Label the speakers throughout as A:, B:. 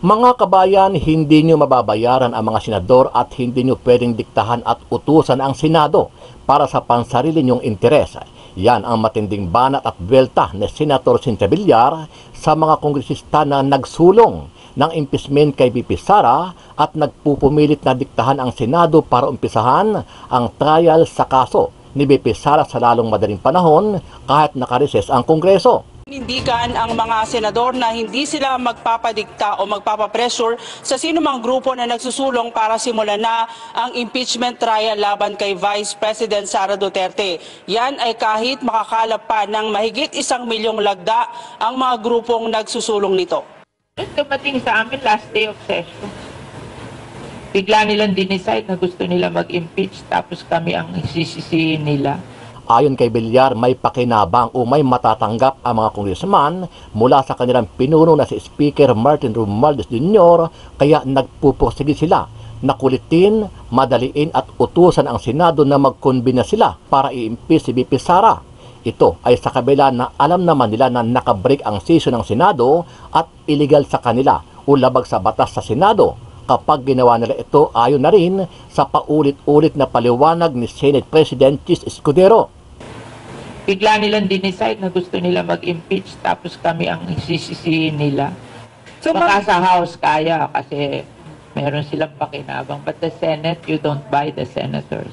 A: Mga kabayan, hindi nyo mababayaran ang mga senador at hindi nyo pwedeng diktahan at utusan ang Senado para sa pansarili nyong interes. Yan ang matinding banat at buwelta ni Senator Cynthia Villar sa mga kongresista na nagsulong ng impeachment kay VP Sara at nagpupumilit na diktahan ang Senado para umpisahan ang trial sa kaso ni VP Sara sa lalong madaling panahon kahit nakareses ang Kongreso.
B: Nindigan ang mga senador na hindi sila magpapadikta o magpapapressure sa sinumang grupo na nagsusulong para simulan na ang impeachment trial laban kay Vice President Sara Duterte. Yan ay kahit makakalap pa ng mahigit 1 milyong lagda ang mga grupong nagsusulong nito.
C: Dumating sa amin last day of session. Bigla nilang dinicide na gusto nila mag-impeach tapos kami ang isisisihin nila.
A: Ayon kay Villar, may pakinabang o may matatanggap ang mga kongresman mula sa kanilang pinuno na si Speaker Martin Romualdez Jr. kaya nagpupursige sila na kulitin, madaliin at utusan ang Senado na magkonbina sila para i-impeach si VP Sara. Ito ay sa kabila na alam naman nila na nakabreak ang session ng Senado at illegal sa kanila o labag sa batas sa Senado. Kapag ginawa nila ito, ayon na rin sa paulit-ulit na paliwanag ni Senate President Chis Escudero.
C: Bigla nilang dinicide na gusto nila mag-impeach tapos kami ang isisisihin nila. So, baka sa House kaya kasi meron silang pakinabang. But the Senate, you don't buy the senators.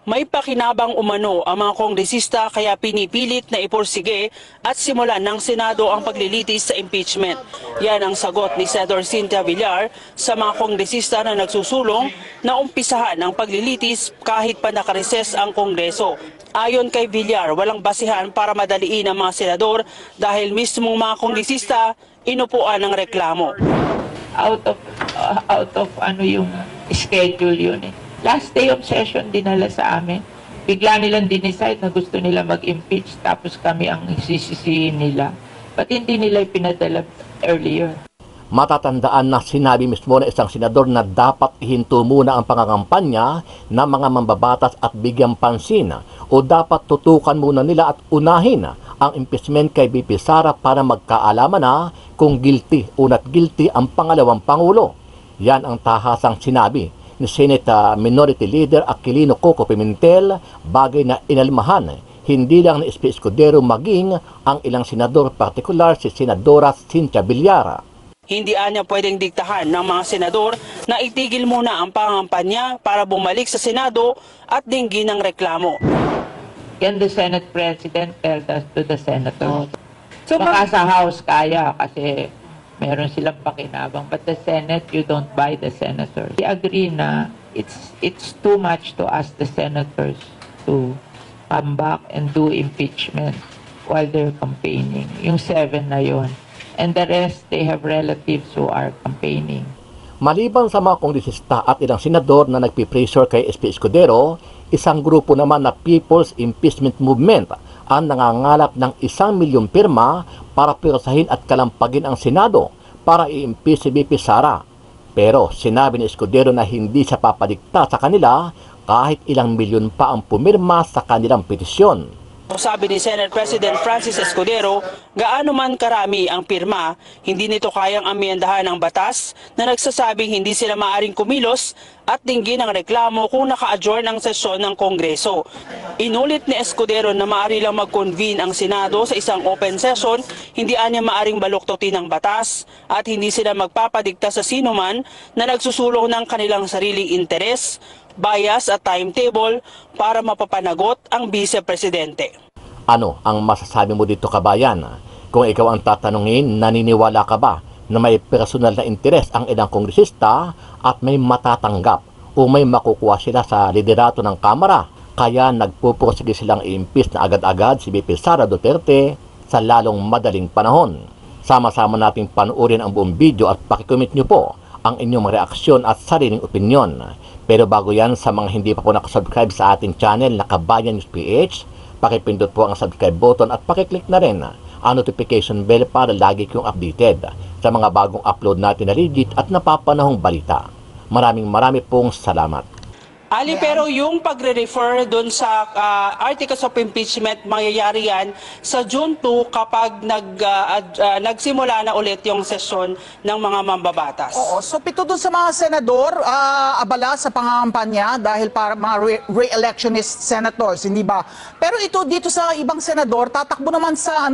B: May pakinabang umano ang mga kongresista kaya pinipilit na ipursige at simulan ng Senado ang paglilitis sa impeachment. Yan ang sagot ni Senator Cynthia Villar sa mga kongresista na nagsusulong na umpisahan ang paglilitis kahit pa nakareses ang Kongreso. Ayon kay Villar, walang basihan para madaliin ang mga senador dahil mismong mga kongresista inupuan ng reklamo.
C: Out of ano yung schedule yun eh. Last day of session dinala sa amin. Bigla nilang dinicide na gusto nila mag-impeach tapos kami ang isisisihin nila. Ba't hindi nila ipinadala earlier?
A: Matatandaan na sinabi mismo ng isang senador na dapat ihinto muna ang pangangampanya ng mga mambabatas at bigyang pansin o dapat tutukan muna nila at unahin ang impeachment kay VP Sara para magkaalaman na kung guilty o not guilty ang pangalawang Pangulo. Yan ang tahasang sinabi ni Senate Minority Leader Aquilino Coco Pimentel, bagay na inalmahan hindi lang ni SP Escudero maging ang ilang senador, partikular si Senadora Cynthia Villar.
B: Hindi anya pwedeng diktahan ng mga senador na itigil muna ang pangangampanya para bumalik sa Senado at dinggin ang reklamo.
C: Can the Senate President tell that to the Senators? So, baka sa House kaya kasi meron silang pakinabang. But the Senate, you don't buy the senators. We agree na it's too much to ask the senators to come back and do impeachment while they're campaigning. Yung 7 na yon. And the rest, they have relatives who are campaigning.
A: Maliban sa mga kongresista at ilang senador na nagpipressure kay SP Escudero, isang grupo naman na People's Impeachment Movement ang nangangalap ng 1 milyong pirma para pirsahin at kalampagin ang Senado para i-impeach si VP Sara. Pero sinabi ni Escudero na hindi siya papadikta sa kanila kahit ilang milyon pa ang pumirma sa kanilang petisyon.
B: Sabi ni Senate President Francis Escudero, gaano man karami ang pirma, hindi nito kayang amyendahan ang batas na nagsasabing hindi sila maaring kumilos at dinggin ang reklamo kung naka-adjourn ang sesyon ng Kongreso. Inulit ni Escudero na maaari lang mag-convene ang Senado sa isang open session, hindi anya maaring baluktutin ang batas at hindi sila magpapadikta sa sinuman na nagsusulong ng kanilang sariling interes, bias at timetable para mapapanagot ang Vice-Presidente.
A: Ano ang masasabi mo dito, kabayan? Kung ikaw ang tatanungin, naniniwala ka ba na may personal na interes ang ilang kongresista at may matatanggap o may makukuha sila sa liderato ng Kamara kaya nagpupursige silang i-impeach na agad-agad si VP Sara Duterte sa lalong madaling panahon? Sama-sama nating panuorin ang buong video at pakicomment nyo po ang inyong reaksyon at sariling opinyon. Pero bago yan, sa mga hindi pa po nakasubscribe sa ating channel na Kabayan News PH, pakipindot po ang subscribe button at pakiclick na rin ang notification bell para lagi kayong updated sa mga bagong upload natin na legit at napapanahong balita. Maraming pong salamat.
B: Ali, pero yung pagre-refer dun sa articles of impeachment, mangyayari yan sa June 2 kapag nagsimula na ulit yung sesyon ng mga mambabatas.
D: Oo, so pito dun sa mga senador, abala sa pangangampanya dahil para mga re-electionist senators, hindi ba? Pero ito dito sa ibang senador, tatakbo naman sa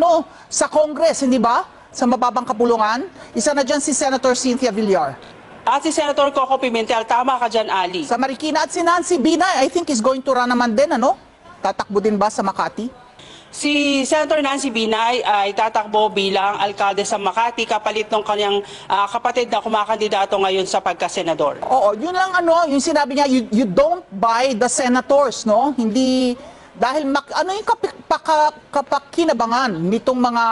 D: sa Congress, hindi ba? Sa mababang kapulungan. Isa na dyan si Senator Cynthia Villar.
B: At si Senator Coco Pimentel, tama ka dyan, Ali.
D: Sa Marikina at si Nancy Binay, I think is going to run naman din, Tatakbo din ba sa Makati?
B: Si Senator Nancy Binay ay tatakbo bilang alkalde sa Makati kapalit ng kanyang kapatid na kumakandidato ngayon sa pagkasenador.
D: Oo, yun lang yung sinabi niya, you don't buy the senators, no? Hindi, dahil yung kapakinabangan nitong mga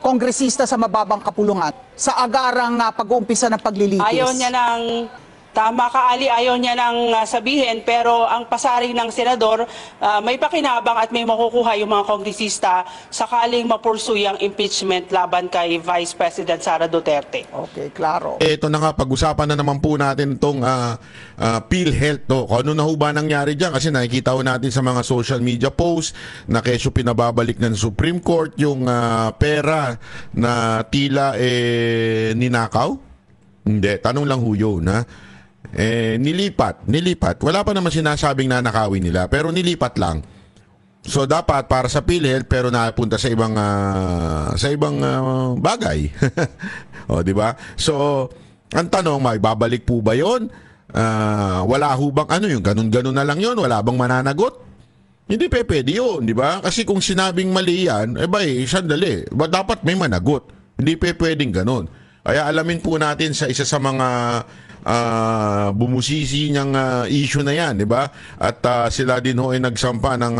D: kongresista sa mababang kapulungan sa agarang pag-uumpisa ng paglilitis.
B: Ayaw niya ng, tama ka, Ali, ayaw niya nang sabihin, pero ang pasaring ng senador, may pakinabang at may makukuha yung mga kongresista sakaling mapursuy ang impeachment laban kay Vice President Sara Duterte.
D: Okay, klaro.
E: Ito na nga, pag-usapan na naman po natin itong PhilHealth. Kung ano na ho ba nangyari dyan? Kasi nakikita ho natin sa mga social media posts na kesyo pinababalik ng Supreme Court yung pera na tila ninakaw. Hindi, tanong lang ho yun, ha? Nilipat. Wala pa naman sinasabing nanakawin nila, pero nilipat lang. So dapat para sa PhilHealth pero napunta sa ibang bagay. O di ba? So ang tanong, may babalik po ba 'yon? Wala ho bang yung ganun-ganun na lang 'yon? Wala bang mananagot? Hindi pwede 'yun, di ba? Kasi kung sinabing mali yan, sandali. Dapat may managot. Hindi pwedeng ganun. Kaya alamin po natin sa isa sa mga bumusisi niyang issue na yan, di ba? At sila din ho ay nagsampa ng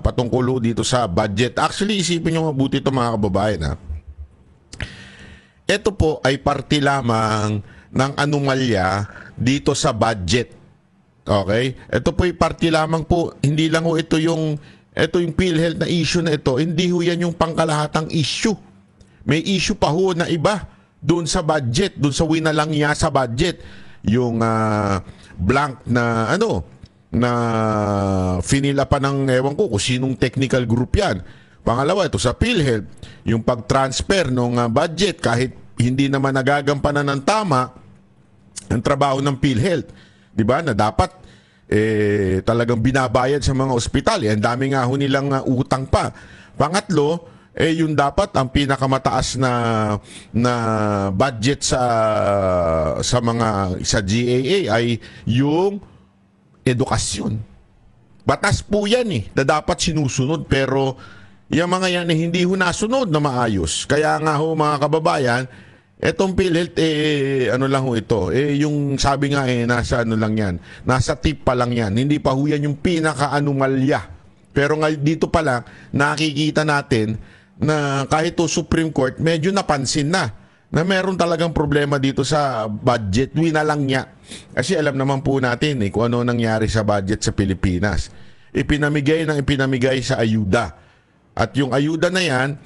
E: patungkol ho dito sa budget. Actually, isipin niyo mabuti ito mga kababayan, ha? Ito po ay parte lamang ng anomalya dito sa budget. Okay? Ito po ay parte lamang po, hindi lang ho ito yung PhilHealth na issue na ito, hindi ho yan yung pangkalahatang issue. May issue pa ho na iba doon sa budget, doon sa winalangya sa budget. Yung blank na na finila pa ng ewan ko kung sinong technical group yan. Pangalawa, ito sa PhilHealth, yung pag-transfer ng budget kahit hindi naman nagagampanan ng tama ang trabaho ng PhilHealth. Di ba? Na dapat talagang binabayad sa mga ospital. Ang dami nga ho nilang utang pa. Pangatlo, yung dapat ang pinakamataas na budget sa mga sa GAA ay yung edukasyon. Batas po yan na dapat sinusunod, pero yung mga yan hindi ho nasunod na maayos. Kaya nga ho mga kababayan, etong PhilHealth lang ho ito. Yung sabi nga nasa lang yan. Nasa tip pa lang yan. Hindi pa ho yan yung pinaka-anomalya. Pero nga dito pa lang nakikita natin na kahit to Supreme Court, medyo napansin na meron talagang problema dito sa budget. Winalang niya. Kasi alam naman po natin kung ano nangyari sa budget sa Pilipinas. Ipinamigay sa ayuda. At yung ayuda na yan,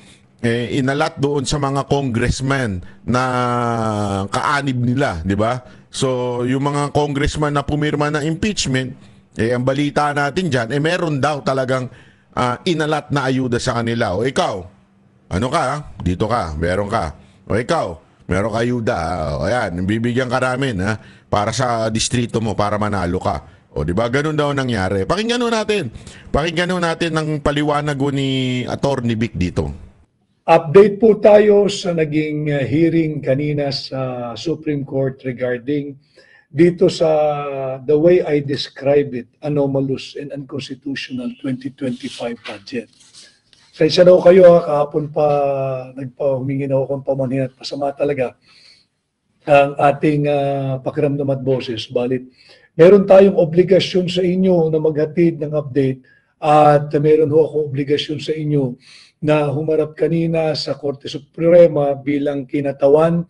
E: inalat doon sa mga congressman na kaanib nila, di ba? So, yung mga congressman na pumirma ng impeachment, ang balita natin dyan, meron daw talagang inalat na ayuda sa kanila. O ikaw, ano ka? Dito ka, meron ka. O ikaw, meron ka ayuda. O ayan, bibigyan ka namin para sa distrito mo, para manalo ka. O di ba? Ganun daw nangyari. Pakinggan natin ng paliwanag ni Attorney Vic dito.
F: Update po tayo sa naging hearing kanina sa Supreme Court regarding dito sa the way I describe it, anomalous and unconstitutional 2025 budget. Kaysa daw kayo, kahapon pa humingi na ako ng pamanhin at pasama talaga ang ating pakiramdam at boses. Balit, meron tayong obligasyon sa inyo na maghatid ng update at meron ho ako obligasyon sa inyo na humarap kanina sa Korte Suprema bilang kinatawan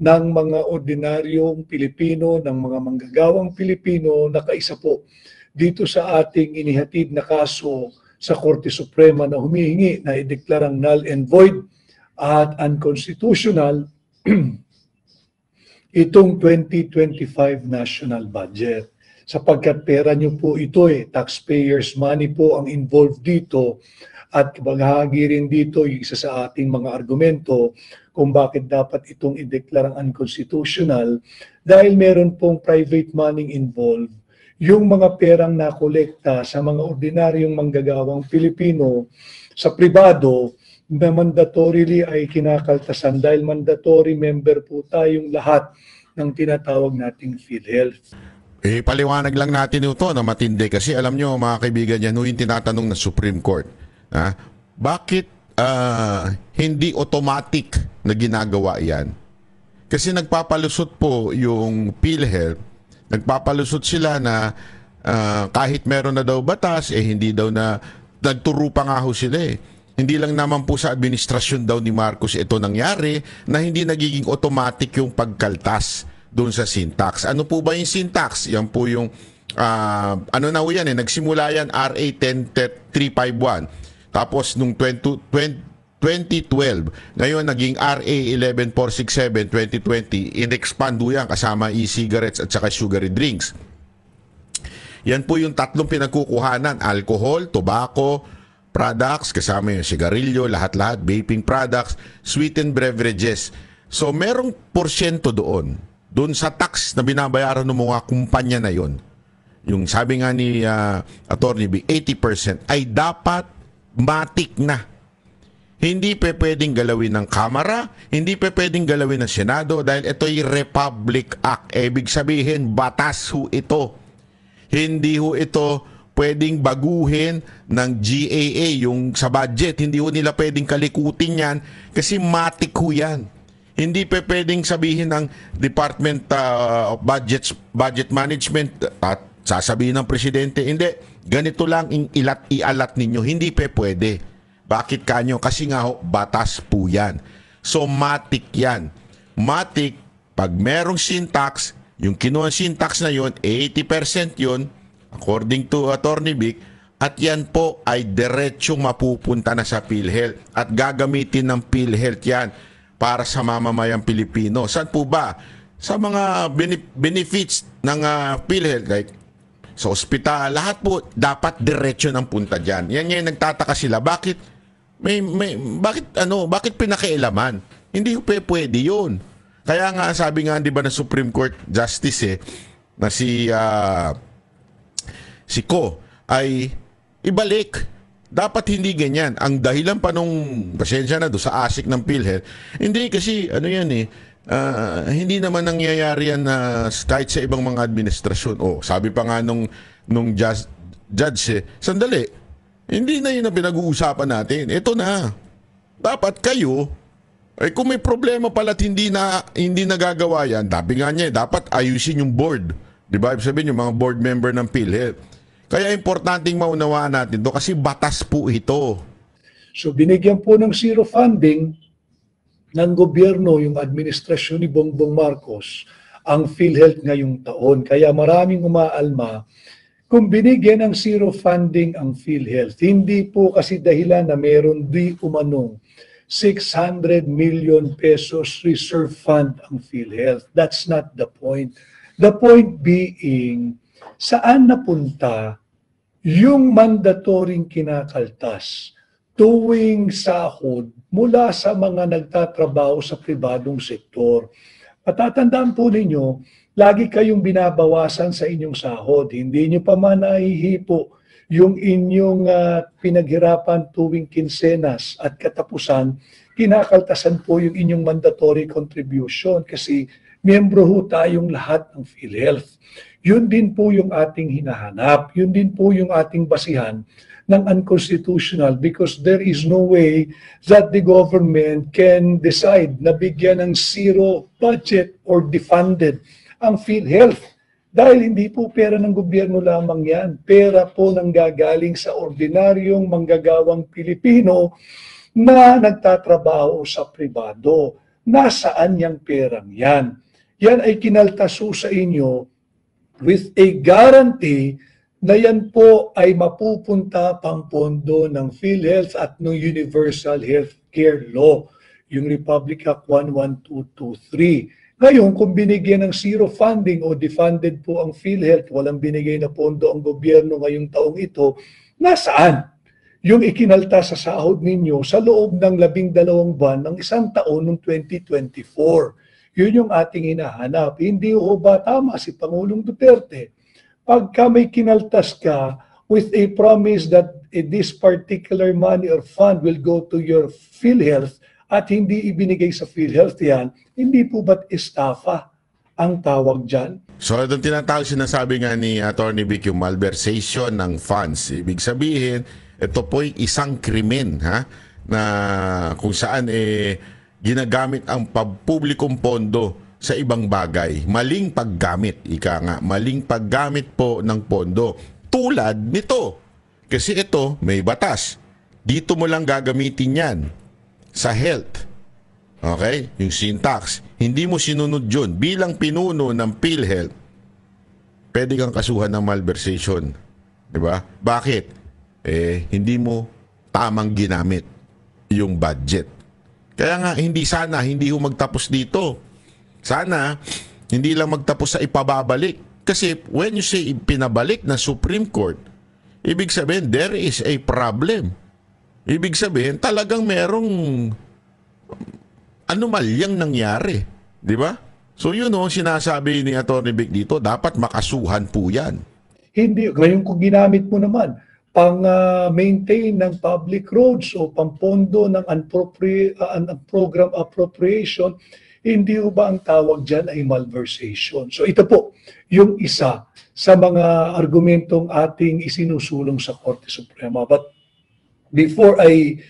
F: ng mga ordinaryong Pilipino, ng mga manggagawang Pilipino na kaisa po dito sa ating inihatid na kaso sa Korte Suprema na humihingi na ideklarang null and void at unconstitutional itong 2025 national budget. sapagkat pera nyo po ito taxpayers money po ang involved dito at bahagi rin dito yung isa sa ating mga argumento kung bakit dapat itong ideklarang unconstitutional dahil meron pong private money involved. Yung mga perang nakolekta sa mga ordinaryong manggagawang Pilipino sa pribado na mandatorily ay kinakaltasan dahil mandatory member po tayong lahat ng tinatawag nating PhilHealth.
E: Paliwanag lang natin ito na matindi kasi alam nyo mga kaibigan yan, yung tinatanong ng Supreme Court, bakit hindi automatic na ginagawa yan? Kasi nagpapalusot po yung PhilHealth, nagpapalusot sila na kahit meron na daw batas, hindi daw na, nagturo pa nga ho sila Hindi lang naman po sa administrasyon daw ni Marcos ito nangyari na hindi nagiging automatic yung pagkaltas doon sa syntax. Ano po ba yung syntax? Yan po yung, ano na ho yan nagsimula yan RA 10351. Tapos nung 2012, ngayon naging RA 11467 2020, in-expand ho yan kasama e-cigarettes at saka sugary drinks. Yan po yung tatlong pinagkukuhanan, alcohol, tobacco, products, kasama yung sigarilyo, lahat-lahat, vaping products, sweetened beverages. So merong porsyento doon sa tax na binabayaran ng mga kumpanya na yon. Yung sabi nga ni Attorney B, 80% ay dapat matik na. Hindi pwedeng galawin ng Kamara, hindi pwedeng galawin ng Senado dahil ito'y Republic Act. Ibig sabihin, batas ho ito. Hindi ho ito pwedeng baguhin ng GAA yung sa budget. Hindi ho nila pwedeng kalikutin yan kasi matik ho yan. Hindi pwedeng sabihin ng Department of Budget Management at sasabihin ng Presidente, hindi, ganito lang ialat ninyo. Hindi pwede. Bakit kanyo? Kasi nga ho, batas po yan. So matik yan. Matik, pag merong syntax, yung kinuha syntax na yon 80% yon according to Attorney Vic, at yan po ay diretsyong mapupunta na sa PhilHealth at gagamitin ng PhilHealth yan para sa mamamayang Pilipino. Saan po ba? Sa mga benefits ng PhilHealth, like sa ospital, lahat po dapat diretsyo ng punta dyan. Yan yung nagtataka sila. Bakit pinakialaman? Hindi po pwede yun. Kaya nga sabi nga, di ba, na Supreme Court Justice na si Ko ay ibalik. Dapat hindi ganyan. Ang dahilan pa nung pasensya na do sa ASIC ng PhilHealth, hindi kasi hindi naman nangyayari yan kahit sa ibang mga administrasyon. Sabi pa nga nung judge, sandali, hindi na yun na pinag-uusapan natin. Ito na. Dapat kayo, kung may problema pala at hindi nagagawa yan, sabi nga niya, dapat ayusin yung board. Di ba? Ibig sabihin yung mga board member ng PhilHealth. Kaya importanteng maunawaan natin ito kasi batas po ito.
F: So binigyan po ng zero funding ng gobyerno yung administrasyon ni Bongbong Marcos ang PhilHealth ngayong taon. Kaya maraming umaalma kung binigyan ng zero funding ang PhilHealth. Hindi po kasi dahilan na meron di umanong 600 million pesos reserve fund ang PhilHealth. That's not the point. The point being, saan napunta yung mandatoring kinakaltas tuwing sahod mula sa mga nagtatrabaho sa pribadong sektor. Patatandaan po ninyo, lagi kayong binabawasan sa inyong sahod. Hindi nyo pa man nahihipo yung inyong pinaghirapan tuwing kinsenas at katapusan, kinakaltasan po yung inyong mandatory contribution kasi miyembro ho tayong lahat ng PhilHealth. Yun din po yung ating hinahanap. Yun din po yung ating basihan ng unconstitutional because there is no way that the government can decide na bigyan ng zero budget or defunded ang PhilHealth. Dahil hindi po pera ng gobyerno lamang yan. Pera po nang gagaling sa ordinaryong manggagawang Pilipino na nagtatrabaho sa pribado. Nasaan yung perang yan? Yan ay kinaltaso sa inyo with a guarantee na yan po ay mapupunta pang pondo ng PhilHealth at ng Universal Healthcare Law, yung Republic Act 11223. Ngayon, kung binigyan ng zero funding o defunded po ang PhilHealth, walang binigay na pondo ang gobyerno ngayong taong ito, nasaan yung ikinalta sa sahod ninyo sa loob ng 12 buwan ng isang taon ng 2024? Yun yung ating hinahanap. Hindi ho ba tama si Pangulong Duterte? Pagka may kinaltas ka with a promise that this particular money or fund will go to your PhilHealth, at hindi ibinigay sa PhilHealth yan, hindi po ba't estafa ang tawag dyan?
E: So, itong tinatawag, sinasabi nga ni Atty. Vic, yung malversation ng funds. Ibig sabihin, ito po'y isang krimen, ha? Na kung saan ginagamit ang publikong pondo sa ibang bagay. Maling paggamit, ika nga. Maling paggamit po ng pondo. Tulad nito. Kasi ito, may batas. Dito mo lang gagamitin yan. Sa health. Okay? Yung syntax. Hindi mo sinunod yun. Bilang pinuno ng PhilHealth, pwede kang kasuhan ng malversation. Diba? Bakit? Hindi mo tamang ginamit yung budget. Kaya nga, hindi ho magtapos dito. Sana, hindi lang magtapos sa ipababalik. Kasi when you say pinabalik na Supreme Court, ibig sabihin, there is a problem. Ibig sabihin, talagang merong anomalyang nangyari. Di ba? So yun o, sinasabi ni Atty. Vic dito, dapat makasuhan po yan.
F: Hindi. Ngayon kung ginamit mo naman, pang-maintain ng public roads o pampondo ng program appropriation, hindi ho ba ang tawag dyan ay malversation? So ito po, yung isa sa mga argumentong ating isinusulong sa Korte Suprema. But before I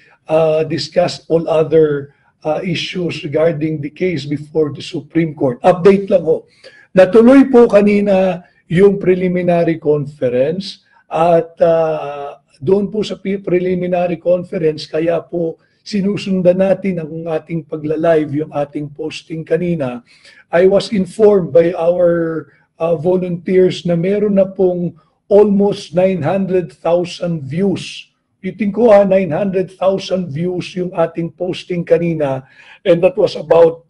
F: discuss all other issues regarding the case before the Supreme Court, update lang ho. Natuloy po kanina yung preliminary conference at doon po sa preliminary conference, kaya po sinusundan natin ang ating pagla-live, yung ating posting kanina. I was informed by our volunteers na meron na pong almost 900,000 views. Itin ko 900,000 views yung ating posting kanina, and that was about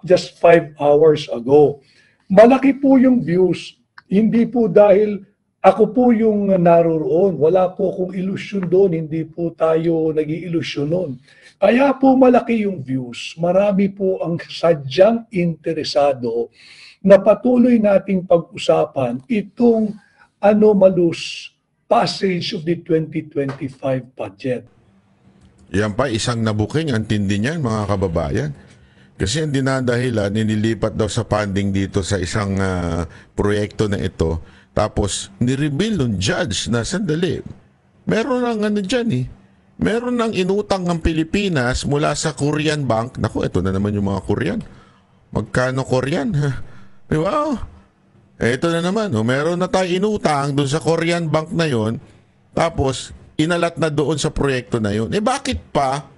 F: just 5 hours ago. Malaki po yung views, hindi po dahil ako po yung naroroon. Wala po akong ilusyon doon, hindi po tayo nag-iilusyon noon. Kaya po malaki yung views. Marami po ang sadyang interesado na patuloy nating pag-usapan itong anomalous passage of the 2025 budget.
E: Yan pa, isang nabuking, ang tindi niyan, mga kababayan. Kasi ang dinadahilan, nililipat daw sa funding dito sa isang proyekto na ito. Tapos, nireveal ng judge na sandali. Meron ng dyan Meron ng inutang ng Pilipinas mula sa Korean Bank. Naku, ito na naman yung mga Korean. Magkano Korean? Wow! Ito na naman, meron na tayo inutang doon sa Korean Bank na yon. Tapos, inalat na doon sa proyekto na yon. Bakit pa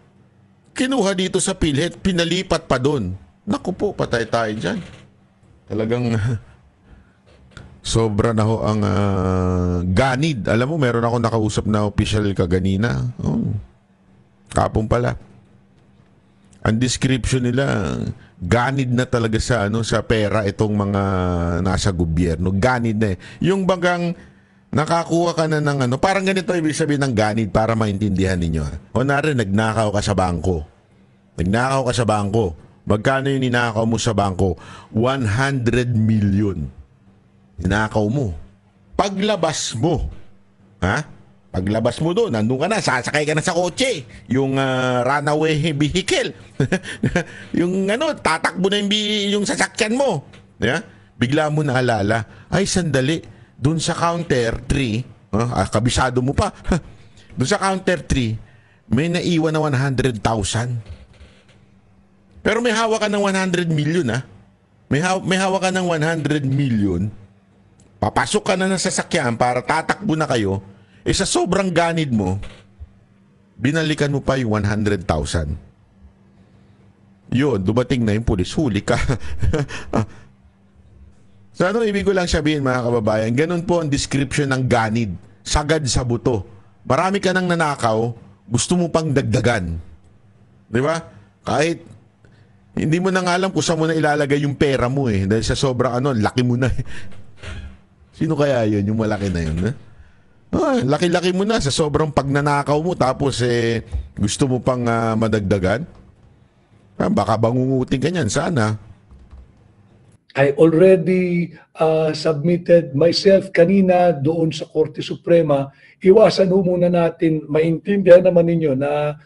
E: kinuha dito sa PhilHealth, pinalipat pa doon? Naku po, patay tayo dyan. Talagang sobra na ho ang ganid. Alam mo, meron ako nakausap na official kaganina. Kapong pala. Ang description nila, ganid na talaga sa sa pera itong mga nasa gobyerno. Ganid na Yung bagang nakakuha ka na ng parang ganito ibig sabihin ng ganid para maintindihan ninyo. Kunwari, nagnakaw ka sa bangko. Nagnakaw ka sa bangko. Magkano yung ninakaw mo sa bangko? 100 million. Ninakaw mo. Paglabas mo, Paglabas mo doon, nandun ka na, sasakay ka na sa kotse. Yung runaway vehicle. Yung tatakbo na yung sasakyan mo. Yeah? Bigla mo naalala, ay sandali, doon sa counter 3, kabisado mo pa, doon sa counter 3, may naiwan na 100,000. Pero may hawak ka ng 100 million, May hawak ka ng 100 million. Papasok ka na ng sasakyan para tatakbo na kayo. Sa sobrang ganid mo, binalikan mo pa yung 100,000. Yun, dumating na yung pulis, huli ka. So ibig ko lang sabihin, mga kababayan, ganun po ang description ng ganid. Sagad sa buto. Marami ka nang nanakaw, gusto mo pang dagdagan. Di ba? Kahit Hindi mo na nga alam kung saan mo na ilalagay yung pera mo eh. Dahil sa sobrang laki mo na eh. Sino kaya yun, yung malaki na yun? Eh? Laki-laki mo na sa sobrang pagnanakaw mo tapos gusto mo pang madagdagan? Baka bangungutin ka niyan, sana.
F: I already submitted myself kanina doon sa Korte Suprema. Iwasan ho muna natin, maintindihan naman ninyo na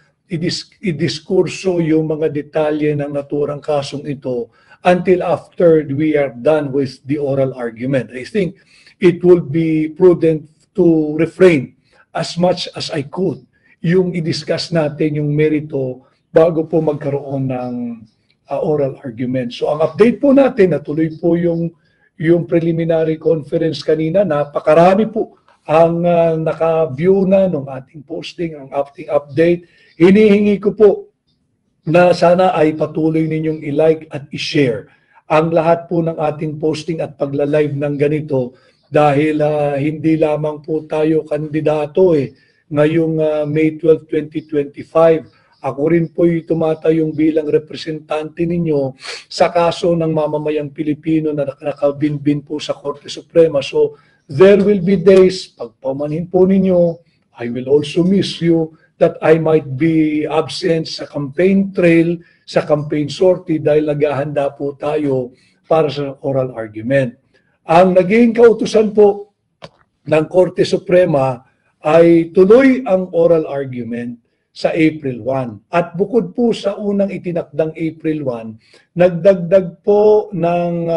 F: idiskurso yung mga detalye ng naturang kasong ito until after we are done with the oral argument. I think it would be prudent to refrain as much as I could yung i-discuss natin yung merito bago po magkaroon ng oral argument. So ang update po natin, natuloy po yung preliminary conference kanina, napakarami po ang naka-view na ng ating posting, ang ating update. Hinihingi ko po na sana ay patuloy ninyong i-like at i-share ang lahat po ng ating posting at pagla-live ng ganito dahil hindi lamang po tayo kandidato ngayong May 12, 2025. Ako rin po tumatayong bilang representante ninyo sa kaso ng mamamayang Pilipino na nakabinbin po sa Korte Suprema. So there will be days, pagpamanhin po ninyo, I will also miss you, that I might be absent sa campaign trail, sa campaign sortie dahil naghahanda po tayo para sa oral argument. Ang naging kautusan po ng Korte Suprema ay tuloy ang oral argument sa April 1. At bukod po sa unang itinakdang April 1, nagdagdag po ng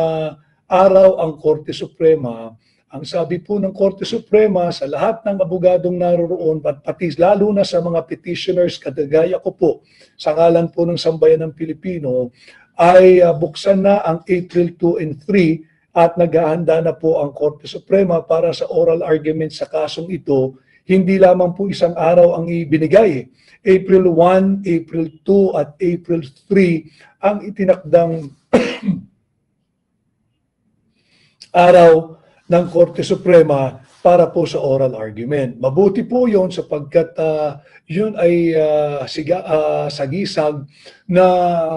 F: araw ang Korte Suprema. Ang sabi po ng Korte Suprema sa lahat ng abogadong naroroon at pati lalo na sa mga petitioners kagaya ko po sa ngalan po ng Sambayan ng Pilipino ay buksan na ang April 2 and 3 at naghahanda na po ang Korte Suprema para sa oral argument sa kasong ito. Hindi lamang po isang araw ang ibinigay. April 1, April 2 at April 3 ang itinakdang araw ng Korte Suprema para po sa oral argument. Mabuti po yon sapagkat yun ay sagisag na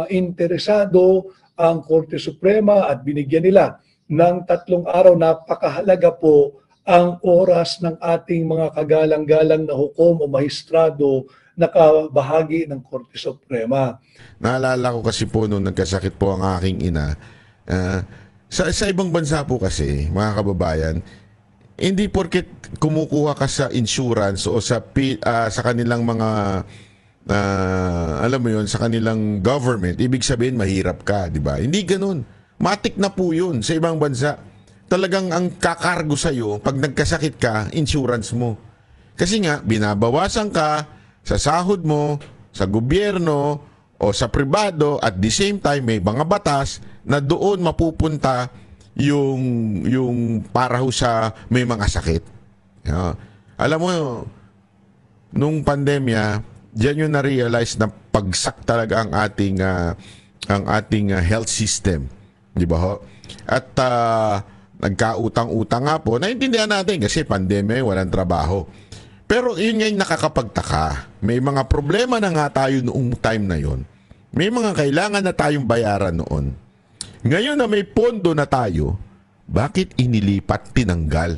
F: interesado ang Korte Suprema at binigyan nila ng 3 araw. Napakahalaga po ang oras ng ating mga kagalang-galang na hukom o mahistrado na kabahagi ng Korte Suprema.
E: Naalala ko kasi po nung nagkasakit po ang aking ina, sa ibang bansa po kasi, mga kababayan, hindi porket kumukuha ka sa insurance o sa kanilang mga alam mo yun, sa kanilang government, ibig sabihin mahirap ka, di ba? Hindi ganoon. Matik na po yun sa ibang bansa. Talagang ang kakargo sa'yo, pag nagkasakit ka, insurance mo. Kasi nga, binabawasan ka sa sahod mo, sa gobyerno, o sa pribado, at the same time, may mga batas na doon mapupunta yung para ho sa may mga sakit. Alam mo, nung pandemya, diyan yung na-realize na pagsak talaga ang ating health system. Di ba ho? At nagkautang-utang nga po. Naintindihan natin kasi pandemya, walang trabaho. Pero yun nga yung nakakapagtaka. May mga problema na nga tayo noong time na yon. May mga kailangan na tayong bayaran noon. Ngayon na may pondo na tayo, bakit inilipat, tinanggal?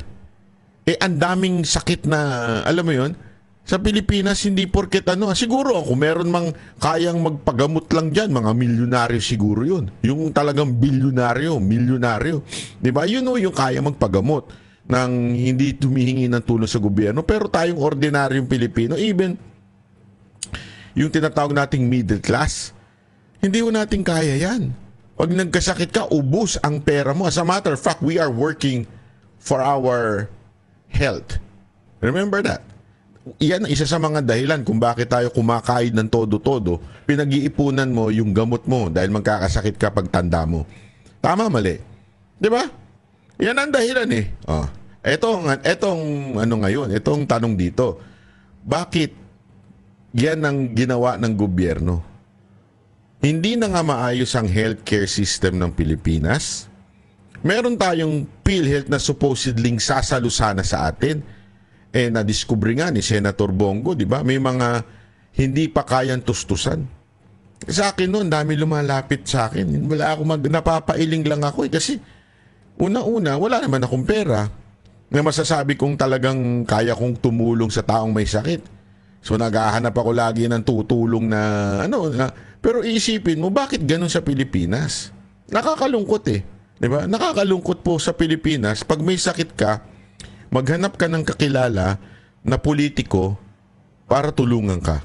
E: Ang daming sakit na, alam mo yon, sa Pilipinas, hindi porket siguro kung meron mang kayang magpagamot lang dyan, mga milyonaryo siguro yun. Yung talagang milyonaryo. Di ba? Yun yung kaya magpagamot nang hindi tumihingi ng tulong sa gobyerno. Pero tayong ordinaryong Pilipino, even yung tinatawag nating middle class, hindi ko natin kaya yan. Pag nagkasakit ka, ubus ang pera mo. As a matter of fact, we are working for our health. Remember that? Iyan isa sa mga dahilan kung bakit tayo kumakain ng todo-todo. Pinag-iipunan mo yung gamot mo dahil magkakasakit ka pag tanda mo. Tama, mali? Di ba? Yan ang dahilan eh. Etong tanong dito. Bakit yan ang ginawa ng gobyerno? Hindi na nga maayos ang healthcare system ng Pilipinas. Meron tayong PhilHealth na supposedly sasalusana sa atin. Na-discover nga ni Senator Bongo, di ba? May mga hindi pa kayang tustusan. Sa akin noon, dami lumalapit sa akin. Wala ako napapailing lang ako kasi una-una, wala naman akong pera na masasabi kong talagang kaya kong tumulong sa taong may sakit. So naghahanap ako lagi ng tutulong pero iisipin mo, bakit ganun sa Pilipinas? Nakakalungkot eh. 'Di ba? Nakakalungkot po sa Pilipinas, pag may sakit ka, maghanap ka ng kakilala na politiko para tulungan ka.